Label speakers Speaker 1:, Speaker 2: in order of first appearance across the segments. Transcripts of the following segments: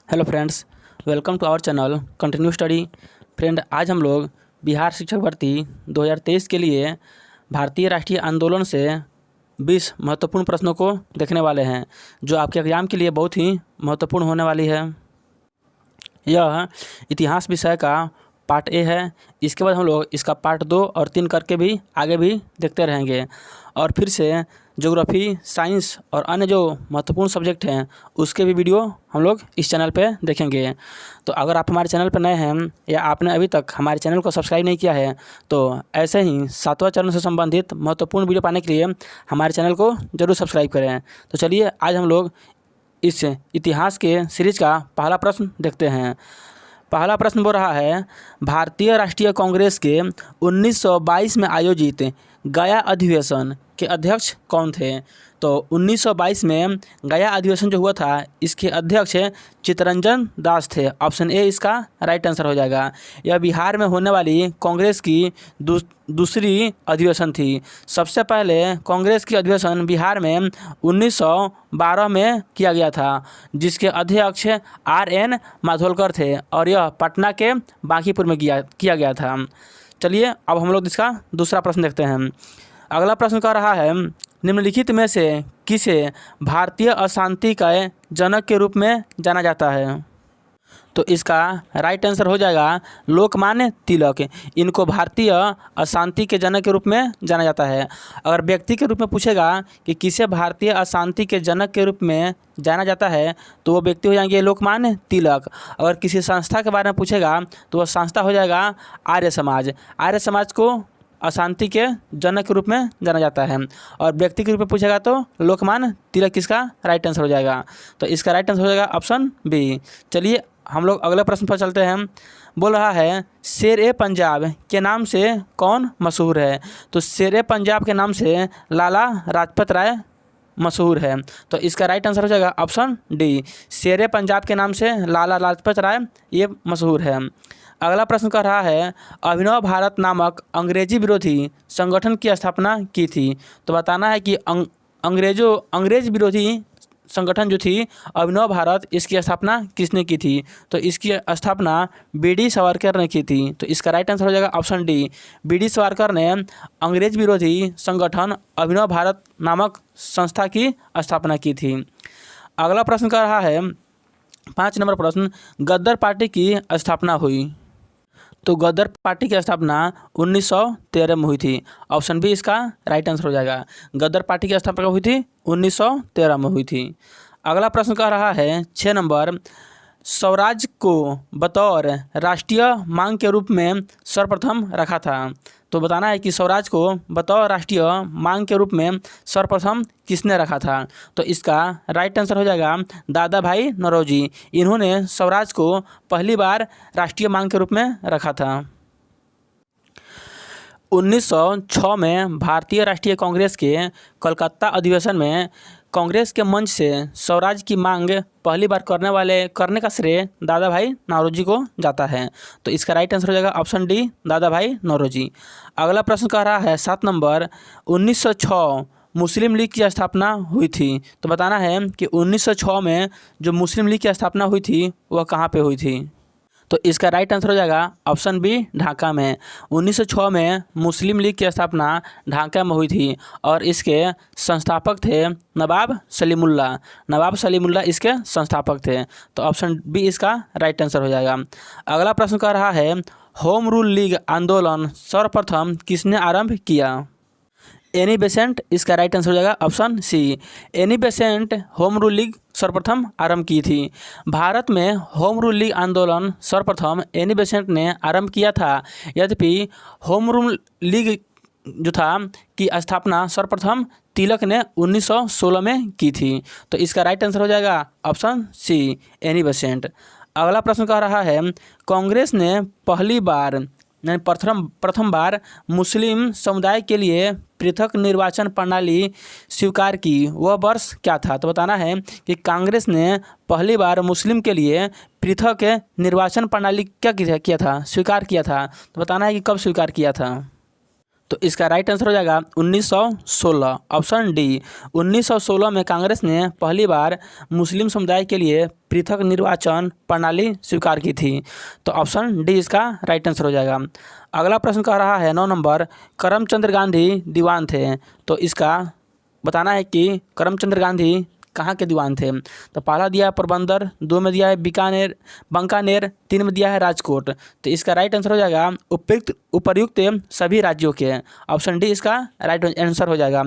Speaker 1: Hello friends, welcome to our channel continue study. Friend, आज हम लोग बिहार शिक्षक भर्ती 2023 के लिए भारतीय राष्ट्रीय आंदोलन से 20 महत्वपूर्ण प्रश्नों को देखने वाले हैं, जो आपके एग्जाम के लिए बहुत ही महत्वपूर्ण होने वाली है। यह इतिहास विषय का पार्ट ए है। इसके बाद हम लोग इसका पार्ट 2 और 3 करके भी आगे भी देखते रहेंगे, और फिर से ज्योग्राफी, साइंस और अन्य जो महत्वपूर्ण सब्जेक्ट हैं उसके भी वीडियो हम लोग इस चैनल पे देखेंगे। तो अगर आप हमारे चैनल पर नए हैं या आपने अभी तक हमारे चैनल को सब्सक्राइब नहीं किया है, तो ऐसे ही 7वां चरण से संबंधित महत्वपूर्ण वीडियो पाने के लिए हमारे चैनल को ज़रूर सब्सक्राइब करें। तो चलिए आज हम लोग इस इतिहास के सीरीज़ का पहला प्रश्न देखते हैं। पहला प्रश्न बोल रहा है, भारतीय राष्ट्रीय कांग्रेस के 1922 में आयोजित गया अधिवेशन के अध्यक्ष कौन थे? तो 1922 में गया अधिवेशन जो हुआ था, इसके अध्यक्ष चित्तरंजन दास थे। ऑप्शन ए इसका राइट आंसर हो जाएगा। यह बिहार में होने वाली कांग्रेस की दूसरी अधिवेशन थी। सबसे पहले कांग्रेस की अधिवेशन बिहार में 1912 में किया गया था, जिसके अध्यक्ष RN माधोलकर थे, और यह पटना के बांकीपुर में किया गया था। चलिए अब हम लोग इसका दूसरा प्रश्न देखते हैं। अगला प्रश्न कह रहा है, निम्नलिखित में से किसे भारतीय अशांति का जनक के रूप में जाना जाता है? तो इसका राइट आंसर हो जाएगा लोकमान्य तिलक। इनको भारतीय अशांति के जनक के रूप में जाना जाता है। अगर व्यक्ति के रूप में पूछेगा कि किसे भारतीय अशांति के जनक के रूप में जाना जाता है, तो वो व्यक्ति हो जाएंगे लोकमान्य तिलक। अगर किसी संस्था के बारे में पूछेगा तो वह संस्था हो जाएगा आर्य समाज। आर्य समाज को अशांति के जनक के रूप में जाना जाता है। और व्यक्ति के रूप में पूछेगा तो लोकमान्य तिलक किसका राइट आंसर हो जाएगा? तो इसका राइट आंसर हो जाएगा ऑप्शन बी। चलिए हम लोग अगले प्रश्न पर चलते हैं। बोल रहा है, शेर-ए पंजाब के नाम से कौन मशहूर है? तो शेर-ए पंजाब के नाम से लाला लाजपत राय मशहूर है। तो इसका राइट आंसर हो जाएगा ऑप्शन डी। शेर-ए पंजाब के नाम से लाला लाजपत राय ये मशहूर है। अगला प्रश्न कर रहा है, अभिनव भारत नामक अंग्रेजी विरोधी संगठन की स्थापना की थी। तो बताना है कि अंग्रेज विरोधी संगठन जो थी अभिनव भारत, इसकी स्थापना किसने की थी? तो इसकी स्थापना BD सावरकर ने की थी। तो इसका राइट आंसर हो जाएगा ऑप्शन डी। BD सावरकर ने अंग्रेज विरोधी संगठन अभिनव भारत नामक संस्था की स्थापना की थी। अगला प्रश्न कर रहा है, 5 नंबर प्रश्न, गद्दर पार्टी की स्थापना हुई। तो गद्दर पार्टी की स्थापना 1913 में हुई थी। ऑप्शन बी इसका राइट आंसर हो जाएगा। गद्दर पार्टी की स्थापना हुई थी 1913 में हुई थी। अगला प्रश्न कह रहा है 6 नंबर, स्वराज को बतौर राष्ट्रीय मांग के रूप में सर्वप्रथम रखा था। तो बताना है कि स्वराज को बतौर राष्ट्रीय मांग के रूप में सर्वप्रथम किसने रखा था? तो इसका राइट आंसर हो जाएगा दादा भाई नौरोजी। इन्होंने स्वराज को पहली बार राष्ट्रीय मांग के रूप में रखा था। 1906 में भारतीय राष्ट्रीय कांग्रेस के कोलकाता अधिवेशन में कांग्रेस के मंच से स्वराज की मांग पहली बार करने का श्रेय दादा भाई नौरोजी को जाता है। तो इसका राइट आंसर हो जाएगा ऑप्शन डी, दादा भाई नौरोजी। अगला प्रश्न कह रहा है 7 नंबर, 1906 मुस्लिम लीग की स्थापना हुई थी। तो बताना है कि 1906 में जो मुस्लिम लीग की स्थापना हुई थी वह कहाँ पे हुई थी? तो इसका राइट आंसर हो जाएगा ऑप्शन बी, ढाका में। 1906 में मुस्लिम लीग की स्थापना ढाका में हुई थी, और इसके संस्थापक थे नवाब सलीमुल्लाह। नवाब सलीमुल्लाह इसके संस्थापक थे। तो ऑप्शन बी इसका राइट आंसर हो जाएगा। अगला प्रश्न कर रहा है, होम रूल लीग आंदोलन सर्वप्रथम किसने आरंभ किया? एनी बेसेंट इसका राइट आंसर हो जाएगा option C. Annie Besant home rule league सर्वप्रथम आरंभ की थी। भारत में होम रूल लीग आंदोलन सर्वप्रथम एनी बेसेंट ने आरंभ किया था। यद्यपि होम रूल लीग जो था की स्थापना सर्वप्रथम तिलक ने 1916 में की थी। तो इसका राइट आंसर हो जाएगा ऑप्शन सी, एनी बेसेंट। अगला प्रश्न कह रहा है, कांग्रेस ने पहली बार प्रथम बार मुस्लिम समुदाय के लिए पृथक निर्वाचन प्रणाली स्वीकार की, वह वर्ष क्या था? तो बताना है कि कांग्रेस ने पहली बार मुस्लिम के लिए पृथक निर्वाचन प्रणाली क्या किया था, स्वीकार किया था। तो बताना है कि कब स्वीकार किया था। तो इसका राइट आंसर हो जाएगा 1916, ऑप्शन डी। 1916 में कांग्रेस ने पहली बार मुस्लिम समुदाय के लिए पृथक निर्वाचन प्रणाली स्वीकार की थी। तो ऑप्शन डी इसका राइट आंसर हो जाएगा। अगला प्रश्न कह रहा है 9 नंबर, करमचंद गांधी दीवान थे। तो इसका बताना है कि करमचंद गांधी कहाँ के दीवान थे। तो पहला दिया है पोरबंदर, 2 में दिया है बीकानेर, 3 में दिया है राजकोट। तो इसका राइट आंसर हो जाएगा उपर्युक्त सभी राज्यों के, ऑप्शन डी इसका राइट आंसर हो जाएगा।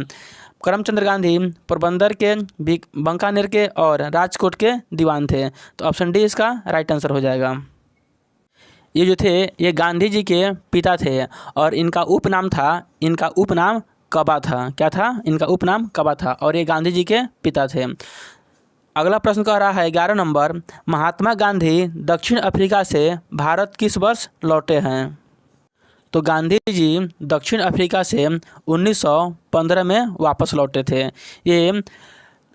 Speaker 1: करमचंद गांधी पोरबंदर के, बीकानेर के और राजकोट के दीवान थे। तो ऑप्शन डी इसका राइट आंसर हो जाएगा। ये जो थे ये गांधी जी के पिता थे और इनका उपनाम कबा था। क्या था? इनका उपनाम कबा था और ये गांधी जी के पिता थे। अगला प्रश्न कह रहा है 11 नंबर, महात्मा गांधी दक्षिण अफ्रीका से भारत किस वर्ष लौटे हैं। तो गांधी जी दक्षिण अफ्रीका से 1915 में वापस लौटे थे। ये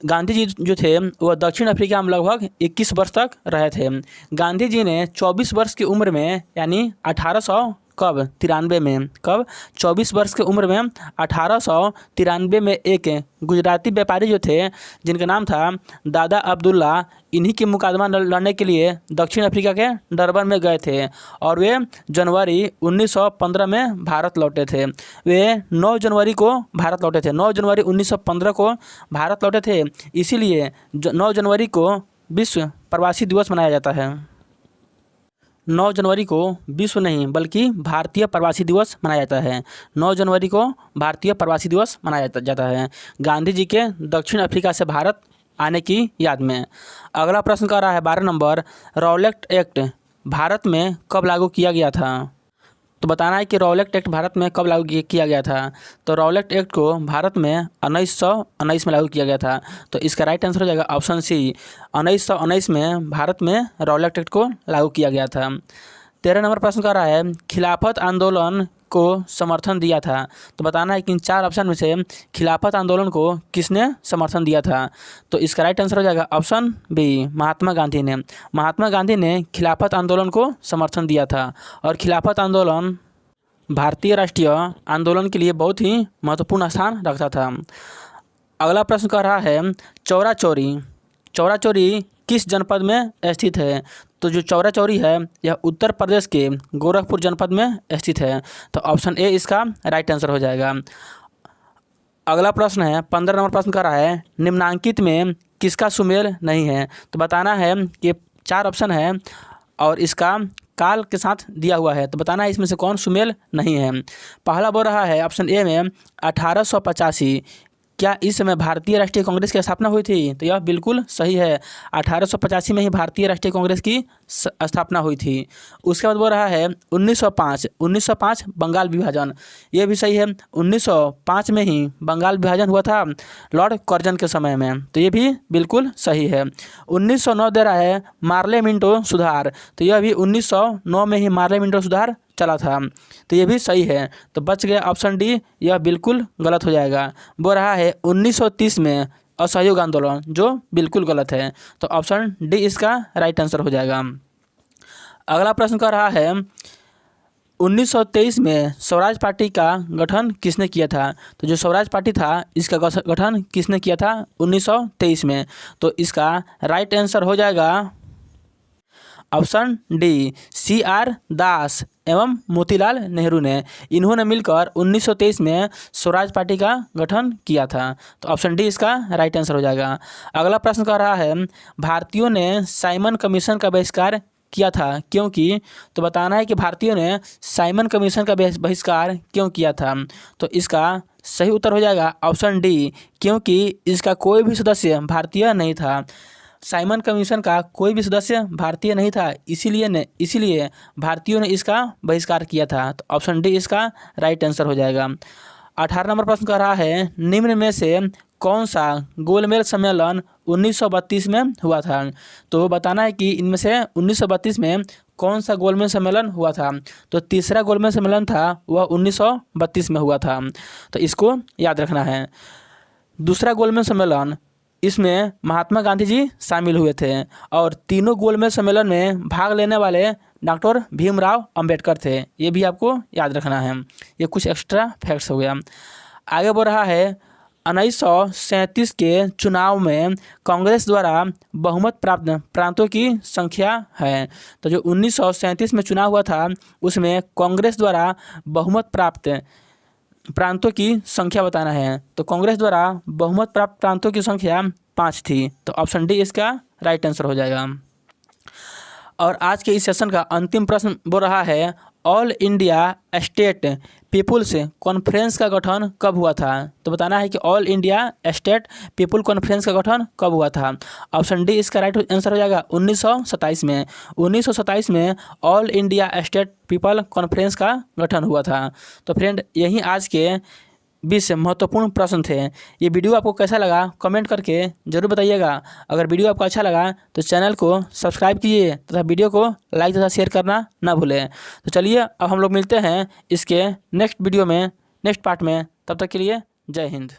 Speaker 1: गांधी जी जो थे वह दक्षिण अफ्रीका में लगभग 21 वर्ष तक रहे थे। गांधी जी ने 24 वर्ष की उम्र में यानी 1893 में 24 वर्ष की उम्र में 1893 में एक गुजराती व्यापारी जो थे जिनका नाम था दादा अब्दुल्ला, इन्हीं के मुकादमा लड़ने के लिए दक्षिण अफ्रीका के डरबन में गए थे और वे जनवरी 1915 में भारत लौटे थे। वे 9 जनवरी को भारत लौटे थे, 9 जनवरी 1915 को भारत लौटे थे। इसीलिए 9 जनवरी को विश्व प्रवासी दिवस मनाया जाता है। 9 जनवरी को विश्व नहीं बल्कि भारतीय प्रवासी दिवस मनाया जाता है। 9 जनवरी को भारतीय प्रवासी दिवस मनाया जाता है गांधी जी के दक्षिण अफ्रीका से भारत आने की याद में। अगला प्रश्न कर रहा है 12 नंबर, रॉलेट एक्ट भारत में कब लागू किया गया था। तो बताना है कि रॉलेट एक्ट भारत में कब लागू किया गया था। तो रॉलेट एक्ट को भारत में 1919 में लागू किया गया था। तो इसका राइट आंसर हो जाएगा ऑप्शन सी, 1919 में भारत में रॉलेट एक्ट को लागू किया गया था। 13 नंबर प्रश्न कर रहा है, खिलाफत आंदोलन को समर्थन दिया था। तो बताना है कि इन 4 ऑप्शन में से खिलाफत आंदोलन को किसने समर्थन दिया था। तो इसका राइट आंसर हो जाएगा ऑप्शन बी, महात्मा गांधी ने। महात्मा गांधी ने खिलाफत आंदोलन को समर्थन दिया था और खिलाफत आंदोलन भारतीय राष्ट्रीय आंदोलन के लिए बहुत ही महत्वपूर्ण स्थान रखता था। अगला प्रश्न कर रहा है, चौरा चौरी किस जनपद में स्थित है। तो जो चौरा चौरी है यह उत्तर प्रदेश के गोरखपुर जनपद में स्थित है। तो ऑप्शन ए इसका राइट आंसर हो जाएगा। अगला प्रश्न है 15 नंबर प्रश्न कर रहा है, निम्नांकित में किसका सुमेल नहीं है। तो बताना है कि 4 ऑप्शन है और इसका काल के साथ दिया हुआ है। तो बताना है इसमें से कौन सुमेल नहीं है। पहला बोल रहा है ऑप्शन ए में 1885, क्या इस समय भारतीय राष्ट्रीय कांग्रेस की स्थापना हुई थी। तो यह बिल्कुल सही है, 1885 में ही भारतीय राष्ट्रीय कांग्रेस की स्थापना हुई थी। उसके बाद बोल रहा है 1905 बंगाल विभाजन, यह भी सही है, 1905 में ही बंगाल विभाजन हुआ था लॉर्ड कर्जन के समय में। तो ये भी बिल्कुल सही है। 1909 दे रहा है मार्ले मिंटो सुधार, तो यह भी 1909 में ही मार्ले मिंटो सुधार चला था। तो ये भी सही है। तो बच गया ऑप्शन डी, यह बिल्कुल गलत हो जाएगा। बोल रहा है 1930 में असहयोग आंदोलन, जो बिल्कुल गलत है। तो ऑप्शन डी इसका राइट आंसर हो जाएगा। अगला प्रश्न कर रहा है 1923 में स्वराज पार्टी का गठन किसने किया था। तो जो स्वराज पार्टी था इसका गठन किसने किया था 1923 में। तो इसका राइट आंसर हो जाएगा ऑप्शन डी, CR दास एवं मोतीलाल नेहरू ने। इन्होंने मिलकर 1923 में स्वराज पार्टी का गठन किया था। तो ऑप्शन डी इसका राइट आंसर हो जाएगा। अगला प्रश्न कर रहा है, भारतीयों ने साइमन कमीशन का बहिष्कार किया था क्योंकि। तो बताना है कि भारतीयों ने साइमन कमीशन का बहिष्कार क्यों किया था। तो इसका सही उत्तर हो जाएगा ऑप्शन डी, क्योंकि इसका कोई भी सदस्य भारतीय नहीं था। साइमन कमीशन का कोई भी सदस्य भारतीय नहीं था, इसीलिए भारतीयों ने इसका बहिष्कार किया था। तो ऑप्शन डी इसका राइट आंसर हो जाएगा। 18 नंबर प्रश्न कर रहा है, निम्न में से कौन सा गोलमेज सम्मेलन 1932 में हुआ था। तो बताना है कि इनमें से 1932 में कौन सा गोलमेज सम्मेलन हुआ था। तो तीसरा गोलमेज सम्मेलन था वह 1932 में हुआ था। तो इसको याद रखना है। दूसरा गोलमेज सम्मेलन, इसमें महात्मा गांधी जी शामिल हुए थे और तीनों गोलमेज सम्मेलन में भाग लेने वाले डॉक्टर भीमराव अंबेडकर थे। ये भी आपको याद रखना है, ये कुछ एक्स्ट्रा फैक्ट्स हो गया। आगे बढ़ रहा है 1937 के चुनाव में कांग्रेस द्वारा बहुमत प्राप्त प्रांतों की संख्या है। तो जो 1937 में चुनाव हुआ था उसमें कांग्रेस द्वारा बहुमत प्राप्त प्रांतों की संख्या बताना है। तो कांग्रेस द्वारा बहुमत प्राप्त प्रांतों की संख्या 5 थी। तो ऑप्शन डी इसका राइट आंसर हो जाएगा। और आज के इस सेशन का अंतिम प्रश्न बोल रहा है All India State People's Conference का गठन कब हुआ था। तो बताना है कि All India State People Conference का गठन कब हुआ था। ऑप्शन डी इसका राइट आंसर हो जाएगा 1927 में। 1927 में All India State People Conference का गठन हुआ था। तो फ्रेंड यही आज के 20 महत्वपूर्ण प्रश्न थे। ये वीडियो आपको कैसा लगा कमेंट करके ज़रूर बताइएगा। अगर वीडियो आपको अच्छा लगा तो चैनल को सब्सक्राइब कीजिए तथा वीडियो को लाइक तथा शेयर करना ना भूलें। तो चलिए अब हम लोग मिलते हैं इसके नेक्स्ट वीडियो में, नेक्स्ट पार्ट में। तब तक के लिए जय हिंद।